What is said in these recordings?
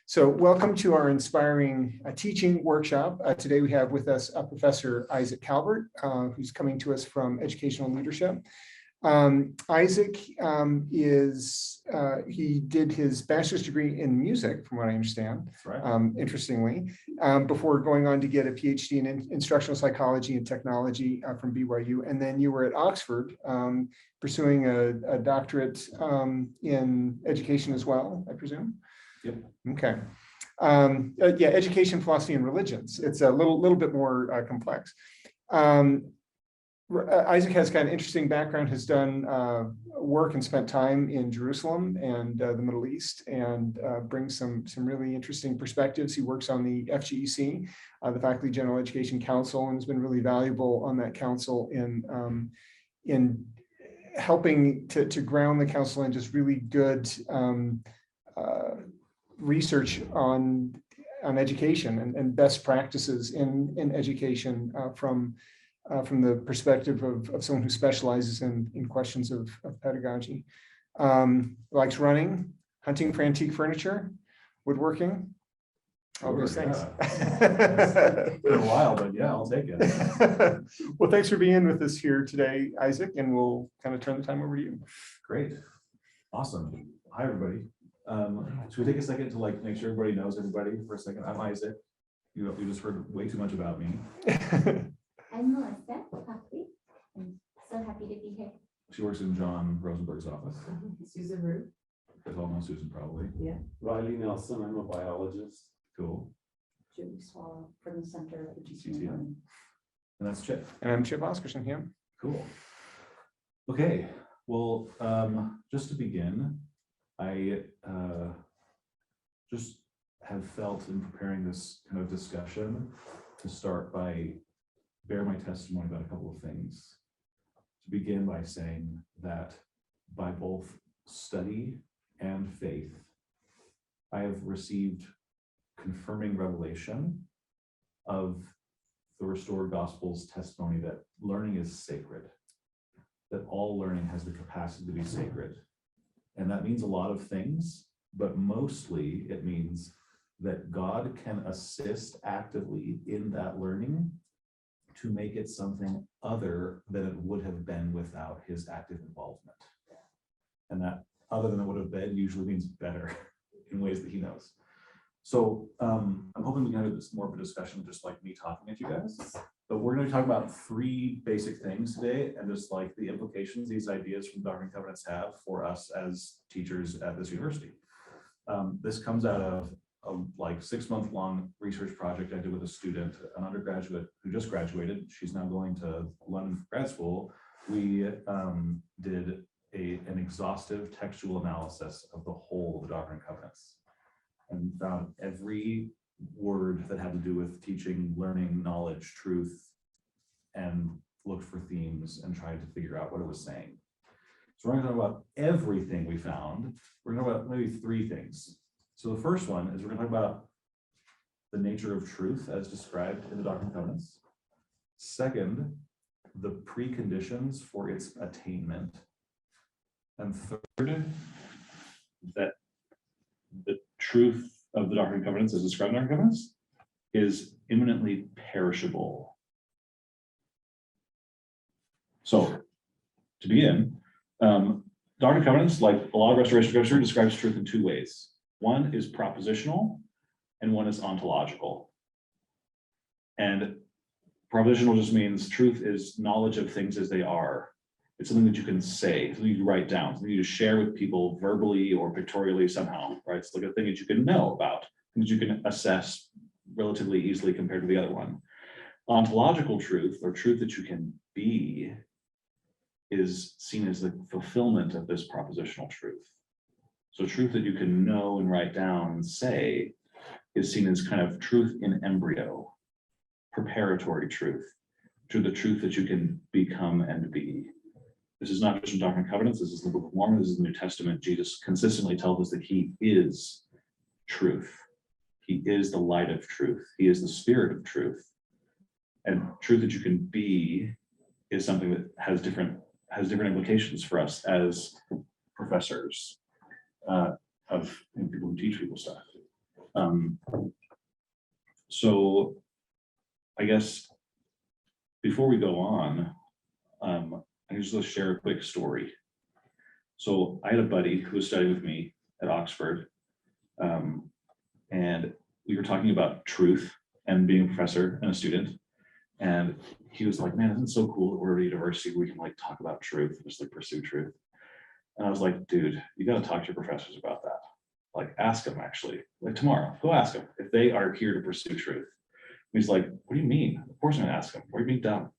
So welcome to our inspiring teaching workshop. Today we have with us Professor Isaac Calvert, who's coming to us from Educational Leadership. Isaac he did his bachelor's degree in music, from what I understand, that's right. Interestingly, before going on to get a PhD in instructional psychology and technology from BYU. And then you were at Oxford pursuing a doctorate in education as well, I presume? Yep. Okay. Yeah, education, philosophy, and religions. It's a little bit more complex. Isaac has kind of interesting background, has done work and spent time in Jerusalem and the Middle East, and brings some really interesting perspectives. He works on the FGEC, the Faculty General Education Council, and has been really valuable on that council in helping to ground the council in just really good research on education and best practices in education from the perspective of someone who specializes in questions of pedagogy. Likes running, hunting for antique furniture, woodworking, all these things. It's been a while, but yeah, I'll take it. Well, thanks for being with us here today, Isaac, and we'll kind of turn the time over to you. Great. Awesome. Hi, everybody. Should we take a second to make sure everybody knows everybody for a second? I'm Isaac. You just heard way too much about me. I'm Melissa Buckley. I'm so happy to be here. She works in John Rosenberg's office. Susan Root. You guys all know Susan probably. Yeah. Riley Nelson, I'm a biologist. Cool. Julie Swallow from the Center for Teaching and CTM. Learning. And that's Chip. And I'm Chip Oscarson here. Cool. Okay. Well, just to begin, I just have felt in preparing this kind of discussion to start by bear my testimony about a couple of things. To begin by saying that by both study and faith, I have received confirming revelation of the Restored Gospel's testimony that learning is sacred, that all learning has the capacity to be sacred. And that means a lot of things, but mostly it means that God can assist actively in that learning to make it something other than it would have been without his active involvement. And that other than it would have been usually means better in ways that he knows. So I'm hoping we can have this more of a discussion, just like me talking at you guys. But we're going to talk about three basic things today, and just like the implications these ideas from Doctrine and Covenants have for us as teachers at this university. This comes out of a 6-month-long research project I did with a student, an undergraduate who just graduated. She's now going to London for grad school. We did an exhaustive textual analysis of the whole of the Doctrine and Covenants, and found every word that had to do with teaching, learning, knowledge, truth, and looked for themes and tried to figure out what it was saying. So we're going to talk about everything we found. We're going to talk about maybe three things. So the first one is we're going to talk about the nature of truth as described in the Doctrine and Covenants. Second, the preconditions for its attainment. And third, that the truth of the Doctrine and Covenants as described in the Doctrine and Covenants is imminently perishable. So to begin, Doctrine and Covenants, like a lot of restoration scripture, describes truth in two ways. One is propositional and one is ontological. And propositional just means truth is knowledge of things as they are. It's something that you can say, something you write down, something you share with people verbally or pictorially somehow, right? It's like a thing that you can know about, that you can assess relatively easily compared to the other one. Ontological truth, or truth that you can be, is seen as the fulfillment of this propositional truth. So truth that you can know and write down and say is seen as kind of truth in embryo, preparatory truth, to the truth that you can become and be. This is not just in Doctrine and Covenants, this is the Book of Mormon, this is the New Testament. Jesus consistently tells us that he is truth. He is the light of truth. He is the spirit of truth. And truth that you can be is something that has different implications for us as professors of people who teach people stuff. So I guess before we go on, I just want to share a quick story. So I had a buddy who was studying with me at Oxford, and we were talking about truth and being a professor and a student. And he was like, man, isn't it so cool that we're at a university where we can like talk about truth, just like pursue truth. And I was like, dude, you got to talk to your professors about that. Like ask them actually, like tomorrow, go ask them if they are here to pursue truth. And he's like, what do you mean? Of course I'm gonna ask them. Why are you being dumb?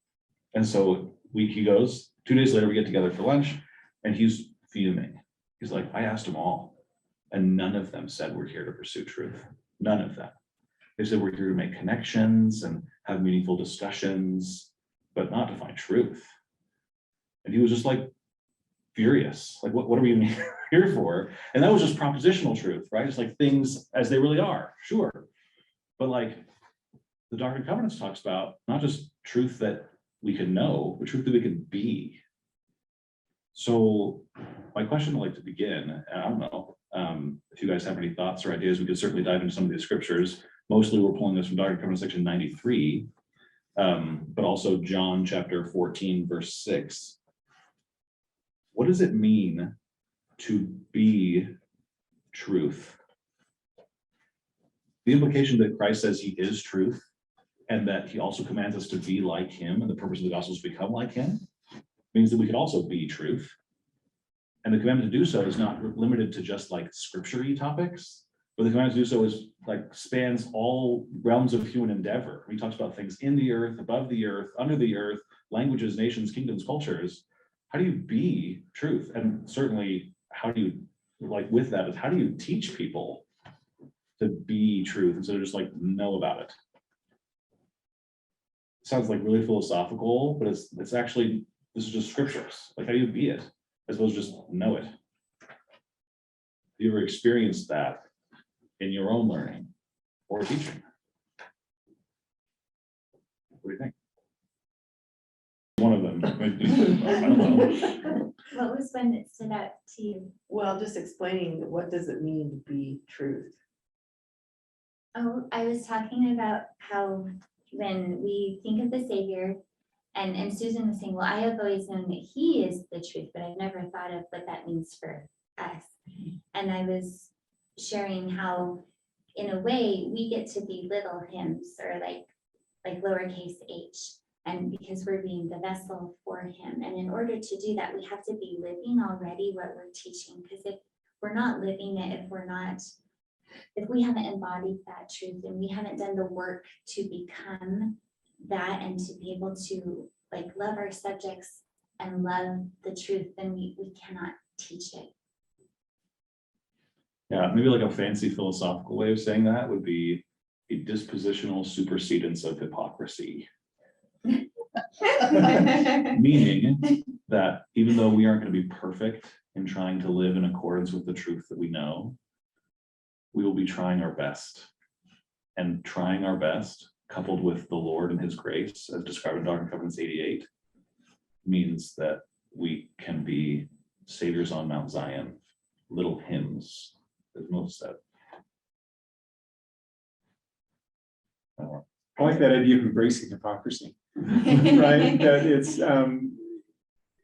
And so he goes, 2 days later, we get together for lunch and he's fuming. He's like, I asked them all and none of them said we're here to pursue truth. None of them. They said we're here to make connections and have meaningful discussions, but not to find truth. And he was just like furious. Like, what are we even here for? And that was just propositional truth, right? It's like things as they really are, sure. But like the Doctrine and Covenants talks about not just truth that we can know, but truth that we can be. So my question would like to begin, and I don't know if you guys have any thoughts or ideas, we could certainly dive into some of these scriptures. Mostly we're pulling this from Doctrine and Covenants section 93, but also John chapter 14, verse 6. What does it mean to be truth? The implication that Christ says he is truth and that he also commands us to be like him, and the purpose of the gospel is to become like him, means that we could also be truth. And the commandment to do so is not limited to just like scripture-y topics, but the commandment to do so is like spans all realms of human endeavor. He talks about things in the earth, above the earth, under the earth, languages, nations, kingdoms, cultures. How do you be truth? And certainly, how do you, like with that, is how do you teach people to be truth instead of just like know about it? Sounds like really philosophical, but it's actually, this is just scriptures. Like how do you be it as opposed to just know it? Have you ever experienced that in your own learning or teaching? What do you think? One of them. I don't know. What was one that stood out to you? Well, just explaining what does it mean to be truth? Oh, I was talking about how when we think of the Savior, and Susan was saying, well, I have always known that he is the truth, but I've never thought of what that means for us. And I was sharing how, in a way, we get to be little hymns or like lowercase h, and because we're being the vessel for him. And in order to do that, we have to be living already what we're teaching, because if we're not living it, if we haven't embodied that truth and we haven't done the work to become that and to be able to like love our subjects and love the truth, then we cannot teach it. Yeah, maybe like a fancy philosophical way of saying that would be a dispositional supersedence of hypocrisy. Meaning that even though we aren't going to be perfect in trying to live in accordance with the truth that we know, we will be trying our best. And trying our best, coupled with the Lord and his grace, as described in Doctrine and Covenants 88, means that we can be saviors on Mount Zion, little hymns, as most said. I like that idea of embracing hypocrisy, right? That it's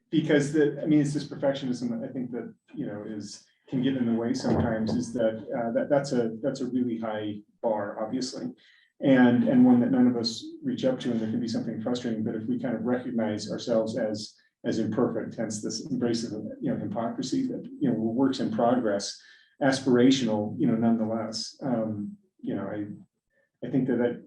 because it's this perfectionism I think that can get in the way sometimes. Is that that's a really high bar, obviously, and one that none of us reach up to, and there can be something frustrating. But if we kind of recognize ourselves as imperfect, hence this embrace of hypocrisy, that works in progress, aspirational, nonetheless. I think that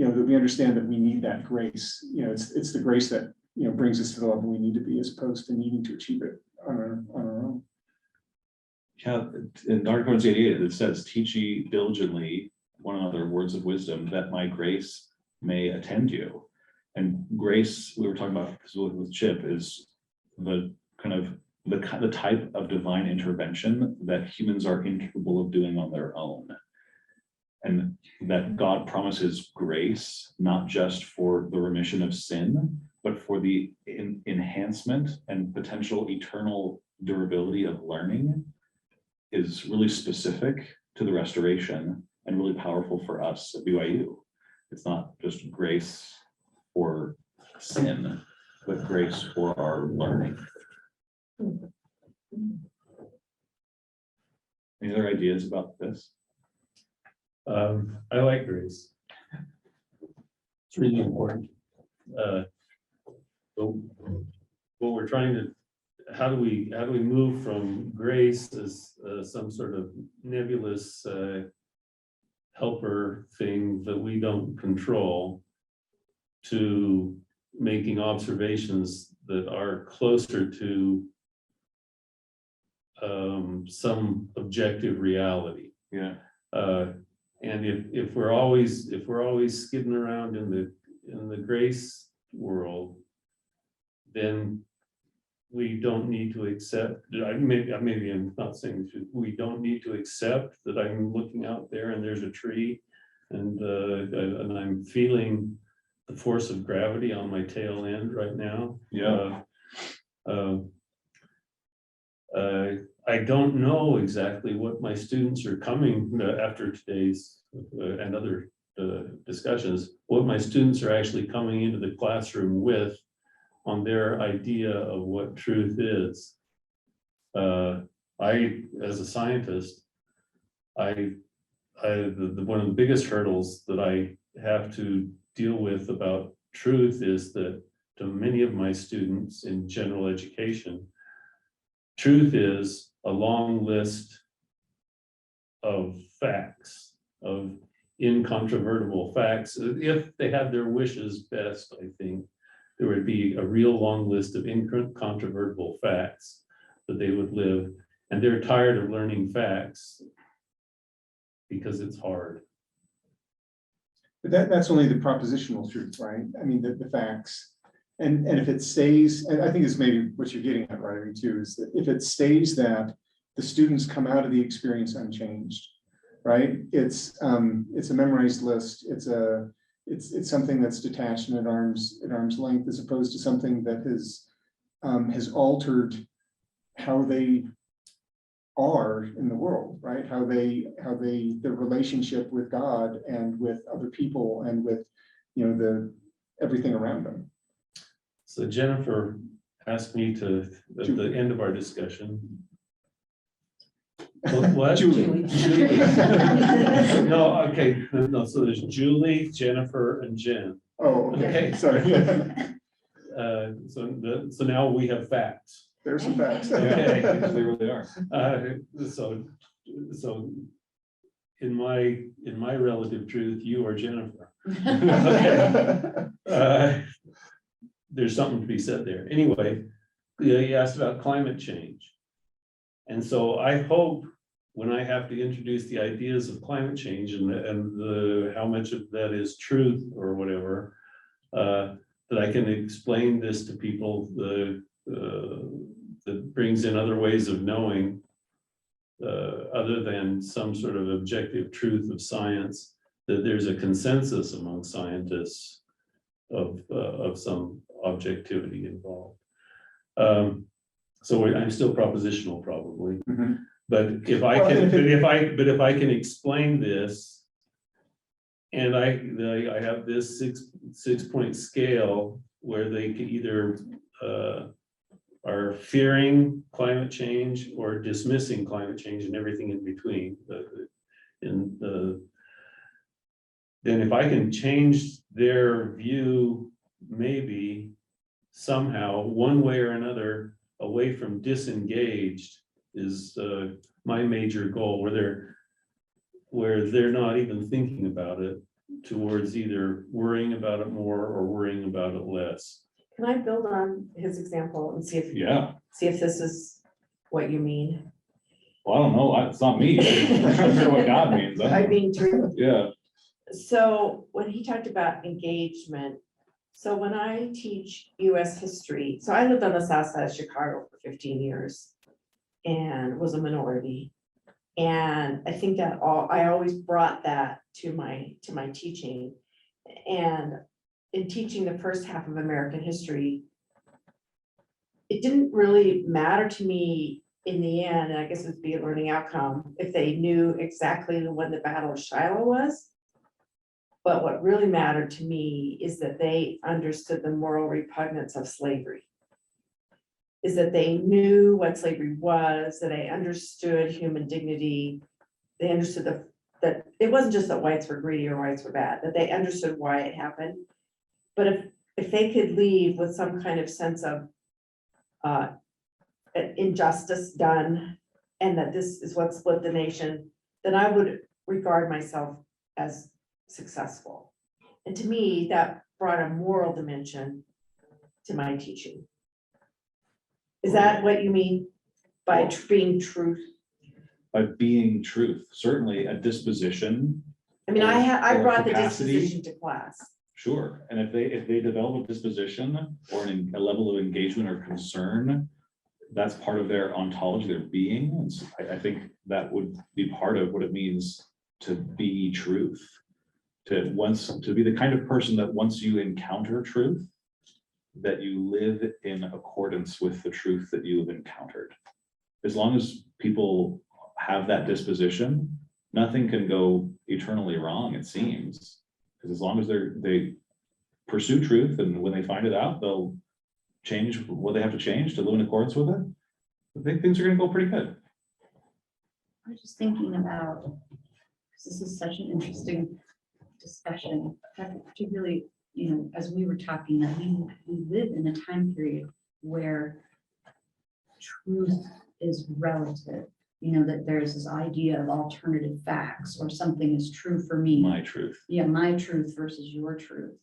that we understand that we need that grace. It's the grace that brings us to the level we need to be, as opposed to needing to achieve it on our own. Yeah, in Doctrine and Covenants 88, it says, teach ye diligently one another words of wisdom, that my grace may attend you. And grace, we were talking about with Chip, is the kind of the type of divine intervention that humans are incapable of doing on their own. And that God promises grace, not just for the remission of sin, but for the enhancement and potential eternal durability of learning, is really specific to the restoration and really powerful for us at BYU. It's not just grace for sin, but grace for our learning. Any other ideas about this? I like grace. It's really important. But what we're trying to, how do we move from grace as some sort of nebulous helper thing that we don't control to making observations that are closer to some objective reality. Yeah. And if we're always skidding around in the grace world, then we don't need to accept. Maybe I'm not saying we don't need to accept that I'm looking out there and there's a tree, and I'm feeling the force of gravity on my tail end right now. Yeah. I don't know exactly what my students are coming after today's and other discussions, what my students are actually coming into the classroom with on their idea of what truth is. As a scientist, one of the biggest hurdles that I have to deal with about truth is that to many of my students in general education, truth is a long list of facts, of incontrovertible facts. If they had their wishes best, I think there would be a real long list of incontrovertible facts that they would live. And they're tired of learning facts because it's hard. But that's only the propositional truth, right? I mean, the facts. And if it stays, and I think it's maybe what you're getting at, right, too, is that if it stays that the students come out of the experience unchanged, right? It's a memorized list. It's something that's detached and at arm's length, as opposed to something that has altered how they are in the world, right? How their relationship with God and with other people and with, everything around them. So Jennifer asked me to, at the end of our discussion. What? Julie. No, okay, no, so there's Julie, Jennifer, and Jen. Oh, okay, sorry. So now we have facts. There's some facts. Okay. They really are. So in my relative truth, you are Jennifer. There's something to be said there. Anyway, you asked about climate change. And so I hope when I have to introduce the ideas of climate change and how much of that is truth or whatever, that I can explain this to people that brings in other ways of knowing other than some sort of objective truth of science, that there's a consensus among scientists of some objectivity involved. So I'm still propositional probably, Mhm. but if I can explain this, and I have this six-point scale where they can either are fearing climate change or dismissing climate change and everything in between. Then if I can change their view, maybe somehow, one way or another, away from disengaged is my major goal, where they're not even thinking about it, towards either worrying about it more or worrying about it less. Can I build on his example and see if this is what you mean? Well, I don't know. It's not me. I'm not sure what God means. I mean, true. Yeah. So when he talked about engagement, so when I teach US history, so I lived on the south side of Chicago for 15 years and was a minority. And I think that I always brought that to my teaching. And in teaching the first half of American history, it didn't really matter to me in the end, I guess it'd be a learning outcome, if they knew exactly when the Battle of Shiloh was. But what really mattered to me is that they understood the moral repugnance of slavery. Is that they knew what slavery was, that they understood human dignity. They understood that it wasn't just that whites were greedy or whites were bad, that they understood why it happened. But if they could leave with some kind of sense of injustice done, and that this is what split the nation, then I would regard myself as successful. And to me, that brought a moral dimension to my teaching. Is that what you mean by being truth? By being truth, certainly a disposition, I mean, I Or brought the capacity. disposition to class. sure, and if they develop a disposition or a level of engagement or concern, that's part of their ontology, their being, and so I think that would be part of what it means to be truth. To be the kind of person that once you encounter truth, that you live in accordance with the truth that you have encountered. As long as people have that disposition, nothing can go eternally wrong, it seems. Because as long as they pursue truth, and when they find it out, they'll change what they have to change to live in accordance with it. I think things are gonna go pretty good. I was just thinking about, because this is such an interesting discussion, particularly, as we were talking, that we live in a time period where truth is relative, that there's this idea of alternative facts, or something is true for me. My truth. Yeah, my truth versus your truth.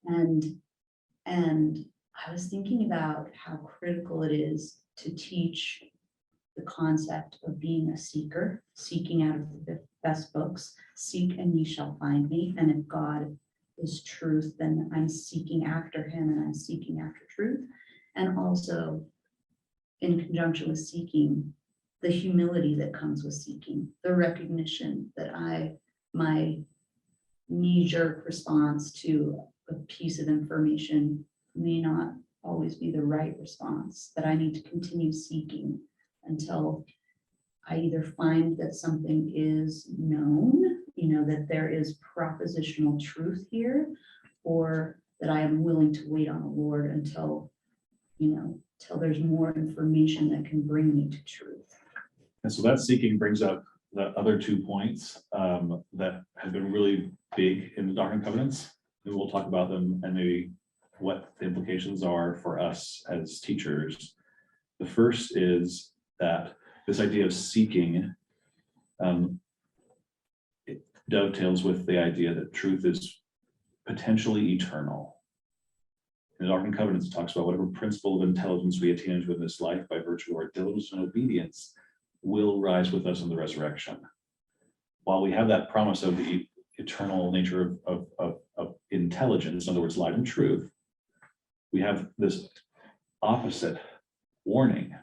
And I was thinking about how critical it is to teach the concept of being a seeker, seeking out of the best books. Seek and ye shall find me. And if God is truth, then I'm seeking after him, and I'm seeking after truth. And also, in conjunction with seeking, the humility that comes with seeking, the recognition that my knee-jerk response to a piece of information may not always be the right response, that I need to continue seeking until I either find that something is known, that there is propositional truth here, or that I am willing to wait on the Lord until there's more information that can bring me to truth. And so that seeking brings up the other 2 points that have been really big in the Doctrine and Covenants. And we'll talk about them and maybe what the implications are for us as teachers. The first is that this idea of seeking, it dovetails with the idea that truth is potentially eternal. In the Doctrine and Covenants, it talks about whatever principle of intelligence we attain to in this life by virtue of our diligence and obedience will rise with us in the resurrection. While we have that promise of the eternal nature of intelligence, in other words, light and truth, we have this opposite warning,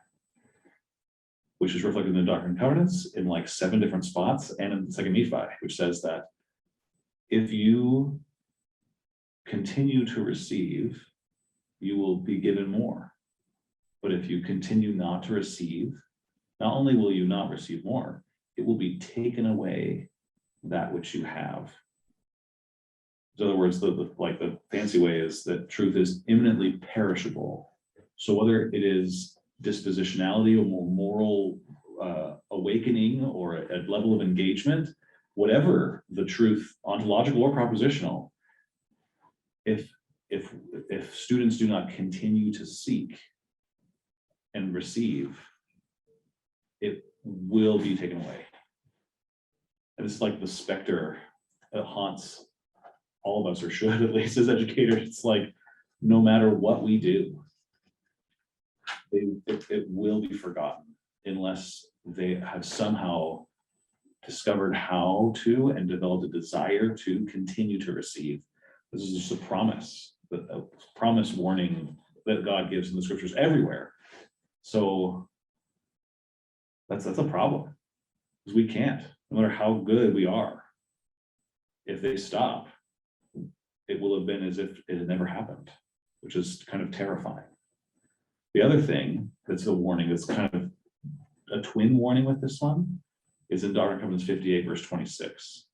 which is reflected in the Doctrine and Covenants in like 7 different spots, and in 2 Nephi, which says that if you continue to receive, you will be given more. But if you continue not to receive, not only will you not receive more, it will be taken away that which you have. In other words, the fancy way is that truth is imminently perishable. So whether it is dispositionality or more moral awakening or a level of engagement, whatever the truth, ontological or propositional, if students do not continue to seek and receive, it will be taken away. And it's like the specter that haunts all of us, or should at least as educators. It's like, no matter what we do, it will be forgotten unless they have somehow discovered how to and developed a desire to continue to receive. This is just a promise warning that God gives in the scriptures everywhere. So that's a problem, because we can't, no matter how good we are. If they stop, it will have been as if it had never happened, which is kind of terrifying. The other thing that's a warning that's kind of a twin warning with this one is in Doctrine and Covenants 58, verse 26.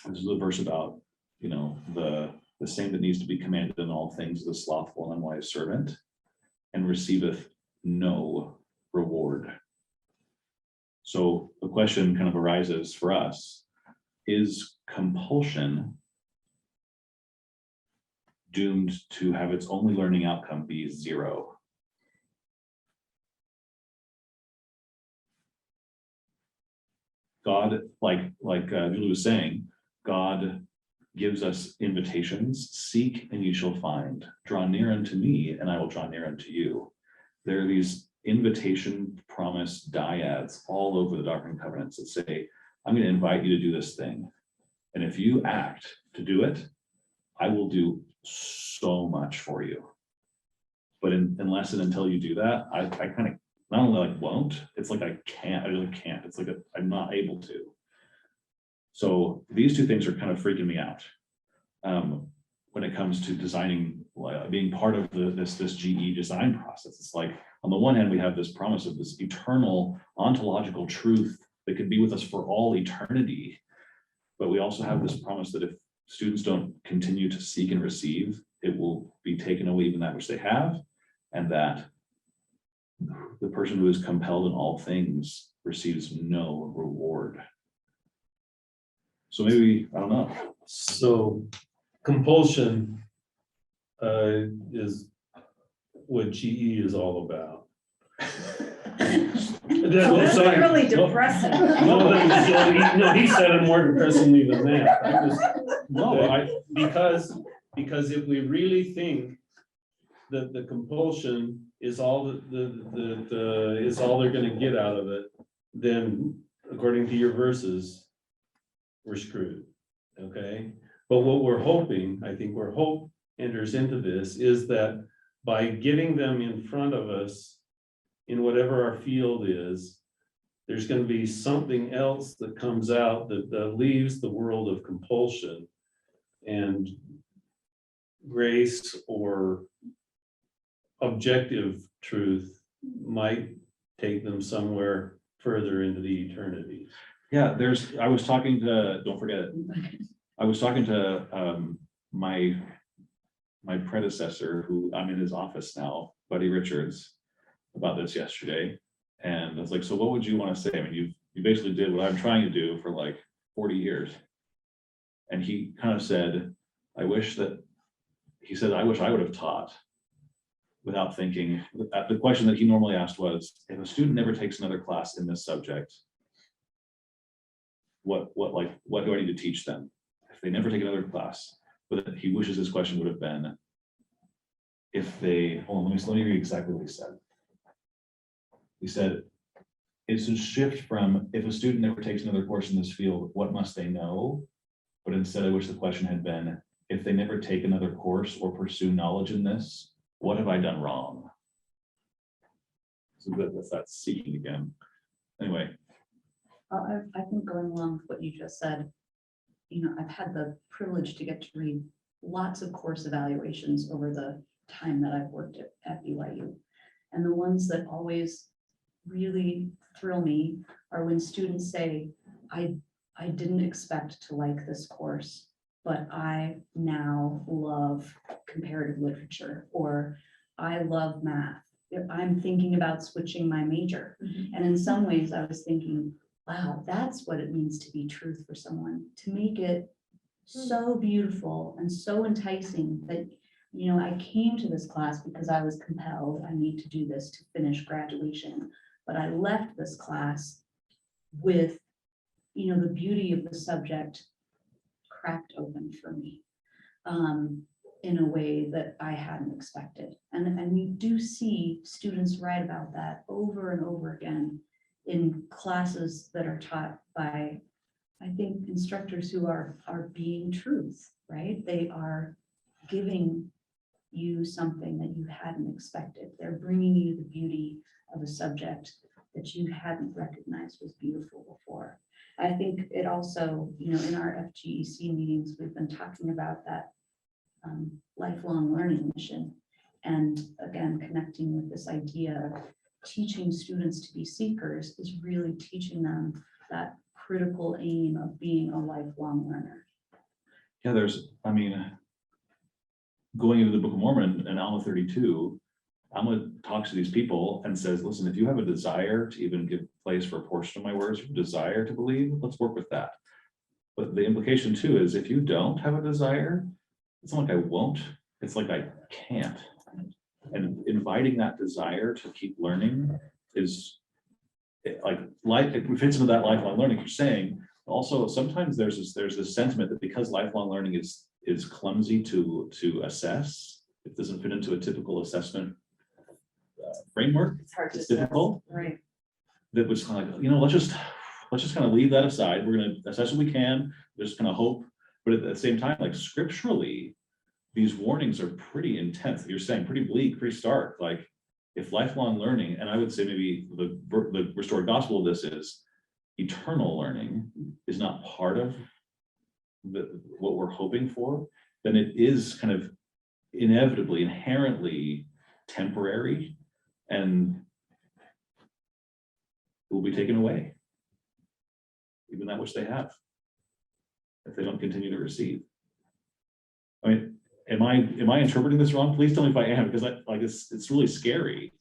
This is a verse about, you know, the same that needs to be commanded in all things, the slothful and unwise servant, and receiveth no reward. So the question kind of arises for us, is compulsion doomed to have its only learning outcome be 0? God, like Julie was saying, God gives us invitations, seek and you shall find, draw near unto me and I will draw near unto you. There are these invitation, promise dyads all over the Doctrine and Covenants that say, I'm going to invite you to do this thing. And if you act to do it, I will do so much for you. But unless and until you do that, I kind of not only like won't, it's like I can't, I really can't. It's like I'm not able to. So these two things are kind of freaking me out when it comes to designing, being part of this GE design process. It's like, on the one hand, we have this promise of this eternal ontological truth that can be with us for all eternity. But we also have this promise that if students don't continue to seek and receive, it will be taken away even that which they have, and that the person who is compelled in all things receives no reward. So maybe, I don't know. So compulsion is what GE is all about. That's really depressing. No, he said it more depressingly than that. Because if we really think that the compulsion is all that is all they're going to get out of it, then according to your verses, we're screwed. Okay, but what we're hoping, I think where hope enters into this, is that by getting them in front of us in whatever our field is, there's going to be something else that comes out that leaves the world of compulsion, and grace or objective truth might take them somewhere further into the eternity. Yeah, I was talking to, don't forget it. I was talking to my predecessor, who I'm in his office now, Buddy Richards, about this yesterday. And I was like, so what would you want to say? I mean, you basically did what I'm trying to do for like 40 years. And he kind of said, I wish I would have taught without thinking. The question that he normally asked was, if a student never takes another class in this subject, what do I need to teach them? If they never take another class. But he wishes his question would have been, if they, hold on, let me read exactly what he said. He said, it's a shift from, if a student never takes another course in this field, what must they know? But instead, I wish the question had been, if they never take another course or pursue knowledge in this, what have I done wrong? So that's that seeking again. Anyway. I think going along with what you just said, you know, I've had the privilege to get to read lots of course evaluations over the time that I've worked at BYU. And the ones that always really thrill me are when students say, I didn't expect to like this course, but I now love comparative literature, or I love math. I'm thinking about switching my major. And in some ways I was thinking, wow, that's what it means to be truth for someone, to make it so beautiful and so enticing that, you know, I came to this class because I was compelled, I need to do this to finish graduation, but I left this class with, you know, the beauty of the subject cracked open for me in a way that I hadn't expected. And we do see students write about that over and over again in classes that are taught by, I think, instructors who are being truth, right? They are giving you something that you hadn't expected. They're bringing you the beauty of a subject that you hadn't recognized was beautiful before. I think it also, you know, in our FGEC meetings, we've been talking about that lifelong learning mission. And again, connecting with this idea of teaching students to be seekers is really teaching them that critical aim of being a lifelong learner. Yeah, I mean, going into the Book of Mormon and Alma 32, Alma talks to these people and says, listen, if you have a desire to even give place for a portion of my words, desire to believe, let's work with that. But the implication too is if you don't have a desire, it's not like I won't, it's like I can't. And inviting that desire to keep learning is it fits into that lifelong learning you're saying. Also, sometimes there's this sentiment that because lifelong learning is clumsy to assess, it doesn't fit into a typical assessment framework. It's hard to It's assess, difficult. right? That was kind of like, let's just kind of leave that aside. We're going to assess what we can. We're just going to hope, but at the same time, like scripturally, these warnings are pretty intense. You're saying pretty bleak, pretty stark. Like if lifelong learning, and I would say maybe the restored gospel of this is eternal learning is not part of what we're hoping for, then it is kind of inevitably, inherently temporary, and it will be taken away, even that which they have, if they don't continue to receive. I mean, am I interpreting this wrong? Please tell me if I am, because it's really scary.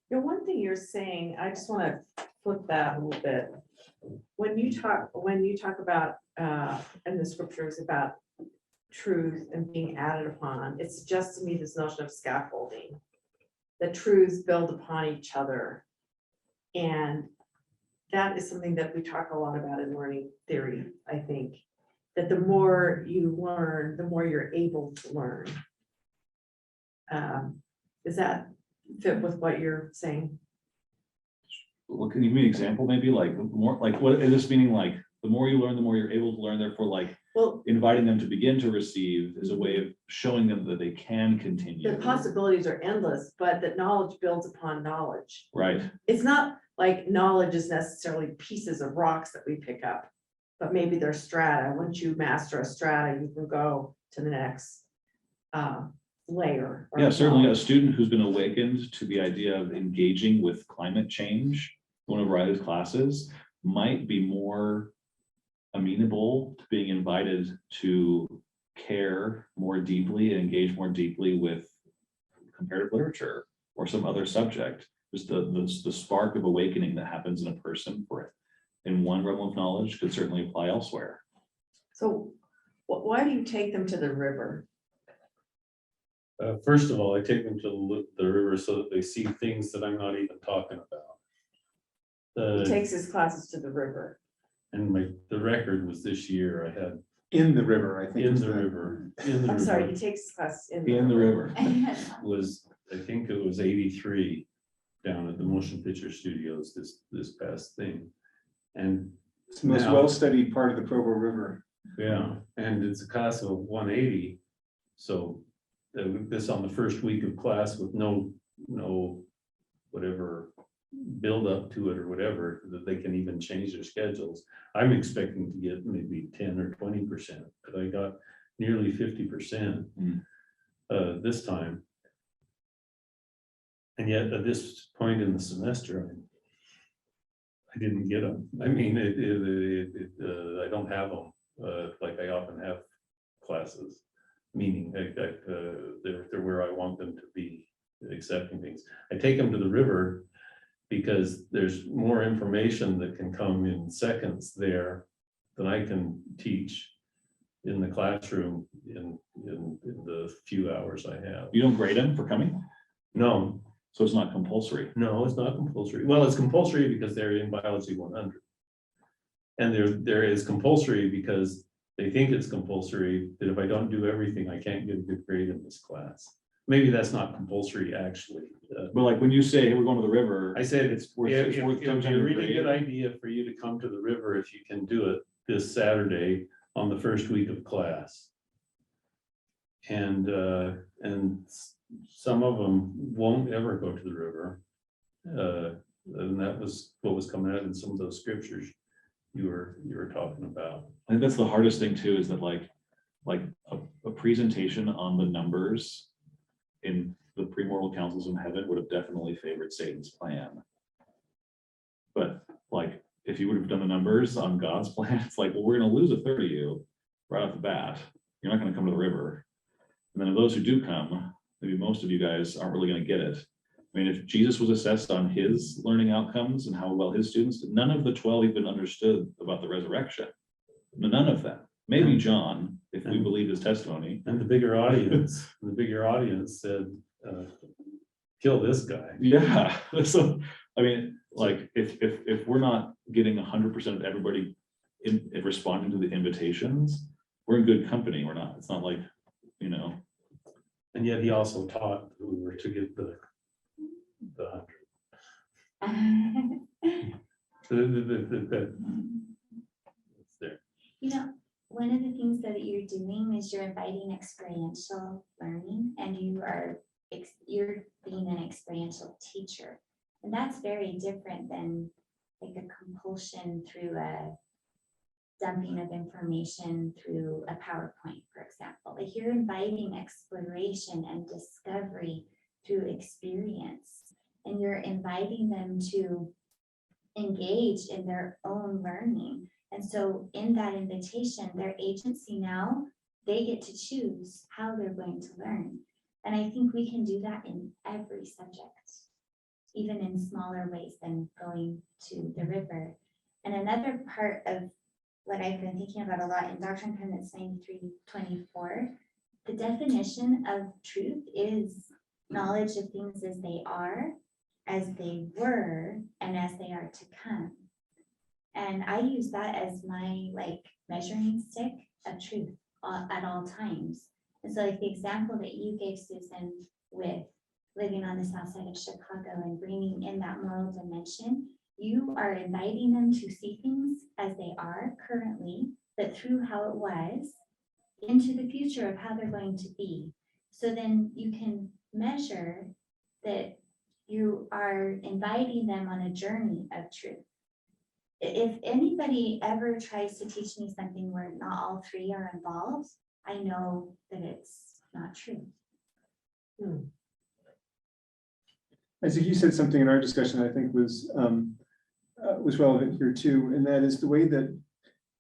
One thing you're saying, I just want to flip that a little bit. When you talk about in the scriptures about truth and being added upon, it suggests to me this notion of scaffolding. The truths build upon each other. And that is something that we talk a lot about in learning theory, I think. That the more you learn, the more you're able to learn. Does that fit with what you're saying? Well, can you give me an example, maybe like more like what is this meaning? Like the more you learn, the more you're able to learn. Therefore, like inviting them to begin to receive is a way of showing them that they can continue. The possibilities are endless, but that knowledge builds upon knowledge. Right. It's not like knowledge is necessarily pieces of rocks that we pick up, but maybe they're strata. Once you master a strata, you can go to the next layer. Yeah, certainly a student who's been awakened to the idea of engaging with climate change, one of Riley's classes, might be more amenable to being invited to care more deeply and engage more deeply with comparative literature or some other subject. Just the spark of awakening that happens in a person for it in one realm of knowledge could certainly apply elsewhere. So why do you take them to the river? First of all, I take them to the river so that they see things that I'm not even talking about. He takes his classes to the river. And the record was this year I had In the river, I think. in is the river. In the I'm sorry, river he takes his class in In the river. was, I think it was 83 down at the motion picture studios this past thing. And It's the most now- well-studied part of the Provo River. yeah, and it's a class of 180. So this on the first week of class with no whatever build up to it or whatever, that they can even change their schedules. I'm expecting to get maybe 10 or 20%, but I got nearly 50% this time. And yet at this point in the semester, I didn't get them. I mean, I don't have them like I often have classes, meaning they're where I want them to be accepting things. I take them to the river because there's more information that can come in seconds there than I can teach in the classroom in the few hours I have. You don't grade them for coming? No, So it's not compulsory. no, it's not compulsory. Well, it's compulsory because they're in biology 100. And there is compulsory because they think it's compulsory that if I don't do everything, I can't get a good grade in this class. Maybe that's not compulsory actually. But like when you say, hey, we're going to the river. I said it's worth It would be a really grade. good idea for you to come to the river if you can do it this Saturday on the first week of class. And some of them won't ever go to the river. And that was what was coming out in some of those scriptures you were talking about. I think that's the hardest thing too, is that like a presentation on the numbers in the premortal councils in heaven would have definitely favored Satan's plan. But like, if you would have done the numbers on God's plan, it's like, well, we're gonna lose a third of you right off the bat. You're not gonna come to the river. And then of those who do come, maybe most of you guys aren't really gonna get it. I mean, if Jesus was assessed on his learning outcomes and how well his students did, none of the 12 even understood about the resurrection. None of them. Maybe John, if we believe his testimony. And the bigger audience said, kill this guy. Yeah, so, I mean, like, if we're not getting 100% of everybody in responding to the invitations, we're in good company. We're not, it's not like, you know. And yet he also taught that we were to get the 100. It's there. You know, one of the things that you're doing is you're inviting experiential learning, and you're being an experiential teacher. And that's very different than like a compulsion through a dumping of information through a PowerPoint, for example. Like, you're inviting exploration and discovery through experience, and you're inviting them to engage in their own learning. And so in that invitation, their agency now, they get to choose how they're going to learn. And I think we can do that in every subject, even in smaller ways than going to the river. And another part of what I've been thinking about a lot in Doctrine and Covenants 93:24, the definition of truth is knowledge of things as they are, as they were, and as they are to come. And I use that as my like measuring stick of truth at all times. And so like the example that you gave, Susan, with living on the south side of Chicago and bringing in that moral dimension, you are inviting them to see things as they are currently, but through how it was, into the future of how they're going to be. So then you can measure that you are inviting them on a journey of truth. If anybody ever tries to teach me something where not all three are involved, I know that it's not true. I think you said something in our discussion I think was relevant here too, and that is the way that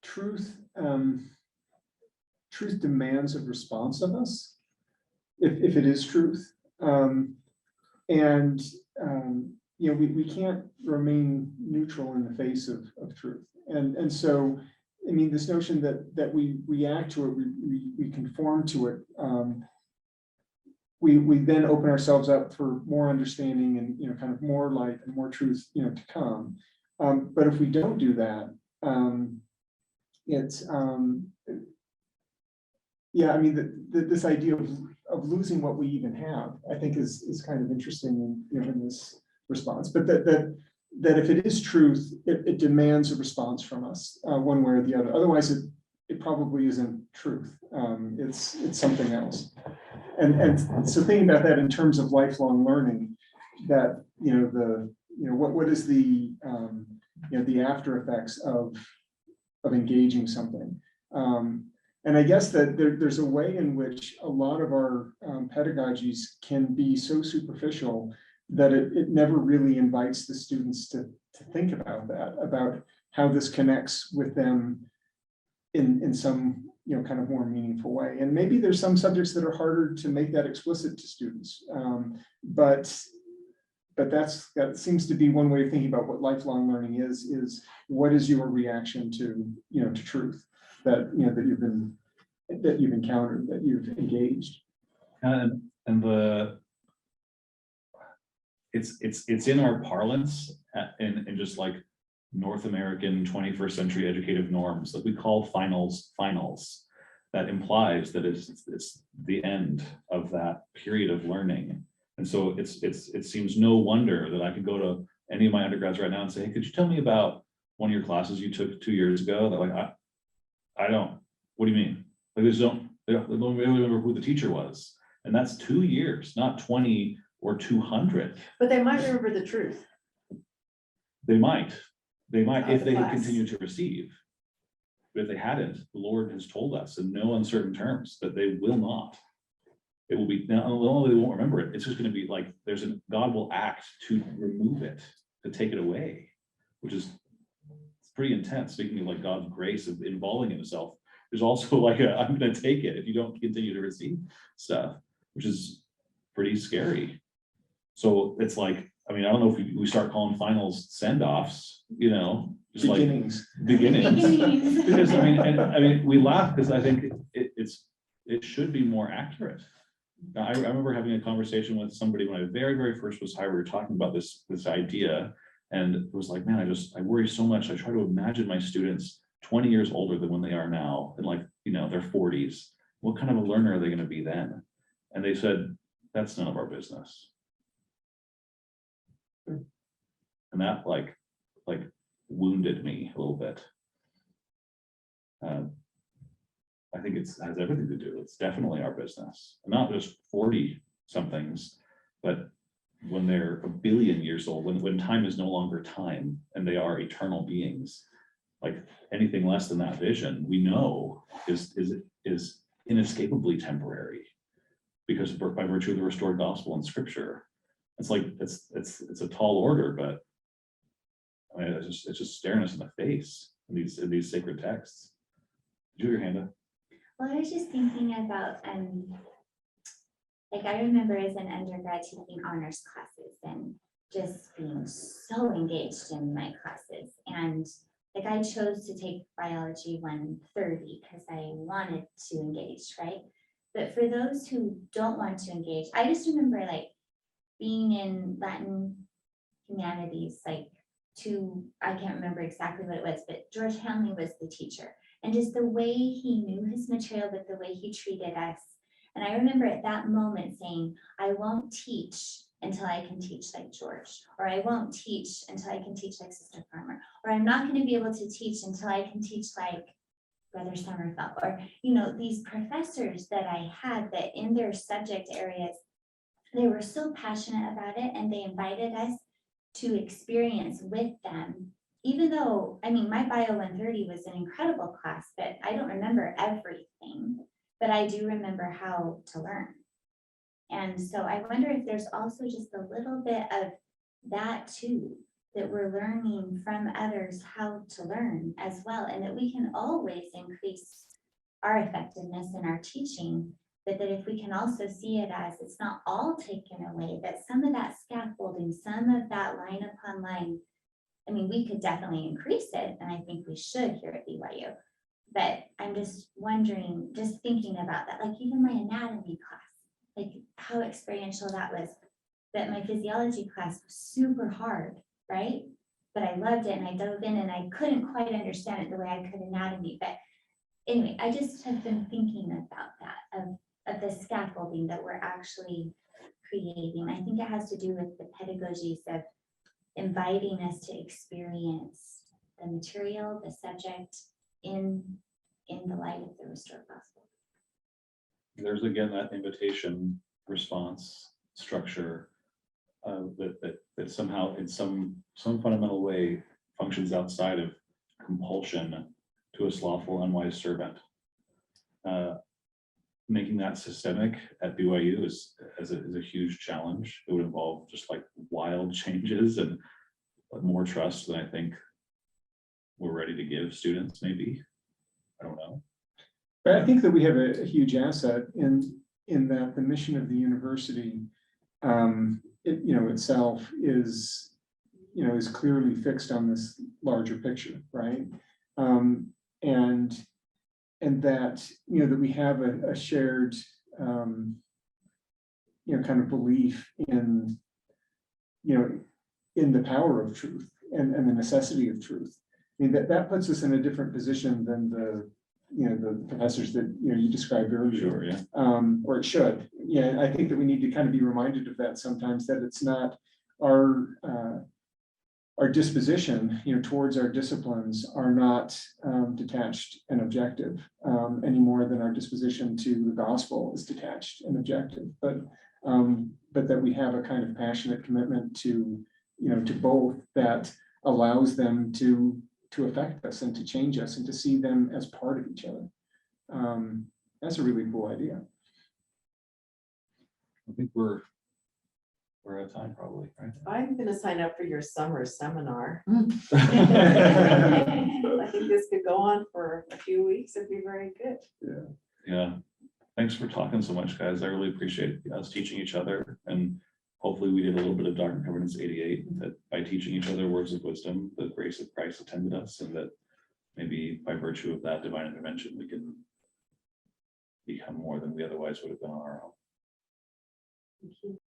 truth demands a response of us, if it is truth. You know, we can't remain neutral in the face of truth. And so, I mean, this notion that we react to it, we conform to it, we then open ourselves up for more understanding and, you know, kind of more light and more truth, you know, to come. But if we don't do that, yeah, I mean, this idea of losing what we even have, I think is kind of interesting in, you know, in this response. But that if it is truth, it demands a response from us, one way or the other. Otherwise, it probably isn't truth. It's something else. And so thinking about that in terms of lifelong learning, that, you know, what is the you know, the after effects of engaging something. And I guess that there's a way in which a lot of our pedagogies can be so superficial that it never really invites the students to think about that, about how this connects with them in some, you know, kind of more meaningful way. And maybe there's some subjects that are harder to make that explicit to students, but that seems to be one way of thinking about what lifelong learning is what is your reaction to, you know, to truth that, you know, that you've encountered, that you've engaged. And it's in our parlance in just like North American 21st century educative norms that we call finals. That implies that it's the end of that period of learning. And so it seems no wonder that I could go to any of my undergrads right now and say, hey, could you tell me about one of your classes you took 2 years ago? That like, I don't, what do you mean? Like, they don't remember who the teacher was. And that's 2 years, not 20 or 200. But they might remember the truth. They might if the they had class. continued to receive. But if they hadn't, the Lord has told us in no uncertain terms that they will not. It will be, not only they won't remember it, it's just going to be like God will act to remove it, to take it away. which is it's pretty intense. Speaking of like God's grace of involving himself, there's also like a, I'm gonna take it if you don't continue to receive stuff, which is pretty scary. So it's like, I mean, I don't know if we start calling finals send-offs, you know, just like Beginnings. beginnings. Because I mean, we laugh because I think it should be more accurate. Now, I remember having a conversation with somebody when I very first was hired. We were talking about this idea, and it was like, man, I worry so much. I try to imagine my students 20 years older than when they are now, and like, you know, their 40s. What kind of a learner are they going to be then? And they said, that's none of our business. And that like wounded me a little bit. I think it has everything to do. It's definitely our business, not just 40 somethings, but when they're 1 billion years old, when time is no longer time and they are eternal beings, like anything less than that vision, we know is inescapably temporary, because by virtue of the restored gospel and scripture. It's like it's a tall order, but I mean, it's just staring us in the face in these sacred texts. Did you have your hand up? Well, I was just thinking about, like I remember as an undergrad taking honors classes and just being so engaged in my classes. And like I chose to take biology 130 because I wanted to engage, right? But for those who don't want to engage, I just remember like being in Latin humanities, like I can't remember exactly what it was, but George Hanley was the teacher. And just the way he knew his material, but the way he treated us. And I remember at that moment saying, I won't teach until I can teach like George, or I won't teach until I can teach like Sister Farmer, or I'm not going to be able to teach until I can teach like Brother Sommerfeld, or, you know, these professors that I had that in their subject areas, they were so passionate about it and they invited us to experience with them. Even though, I mean, my Bio 130 was an incredible class, but I don't remember everything, but I do remember how to learn. And so I wonder if there's also just a little bit of that too, that we're learning from others how to learn as well, and that we can always increase our effectiveness in our teaching, but that if we can also see it as it's not all taken away, that some of that scaffolding, some of that line upon line, I mean, we could definitely increase it, and I think we should here at BYU. But I'm just wondering, just thinking about that, like even my anatomy class, like how experiential that was. But my physiology class was super hard, right? But I loved it and I dove in and I couldn't quite understand it the way I could anatomy. But anyway, I just have been thinking about that, of the scaffolding that we're actually creating. I think it has to do with the pedagogies of inviting us to experience the material, the subject in the light of the restored gospel. There's again that invitation response structure that somehow in some fundamental way functions outside of compulsion to a slothful, unwise servant. Making that systemic at BYU is a huge challenge. It would involve just like wild changes and more trust than I think we're ready to give students, maybe. I don't know. But I think that we have a huge asset in that the mission of the university, itself is clearly fixed on this larger picture, right? And that that we have a shared kind of belief in in the power of truth and the necessity of truth. I mean, that puts us in a different position than the professors that you described earlier. Sure, yeah. Or it should. Yeah, I think that we need to kind of be reminded of that sometimes, that it's not our disposition towards our disciplines are not detached and objective any more than our disposition to the gospel is detached and objective, but that we have a kind of passionate commitment to to both that allows them to affect us and to change us and to see them as part of each other. That's a really cool idea. I think we're we're at time probably, right? I'm gonna sign up for your summer seminar. Mm. I think this could go on for a few weeks. It'd be very good. Yeah, thanks for talking so much, guys. I really appreciate us teaching each other, and hopefully we did a little bit of Doctrine and Covenants 88, that by teaching each other words of wisdom, the grace of Christ attended us, and that maybe by virtue of that divine intervention, we can become more than we otherwise would have been on our own. Thank you.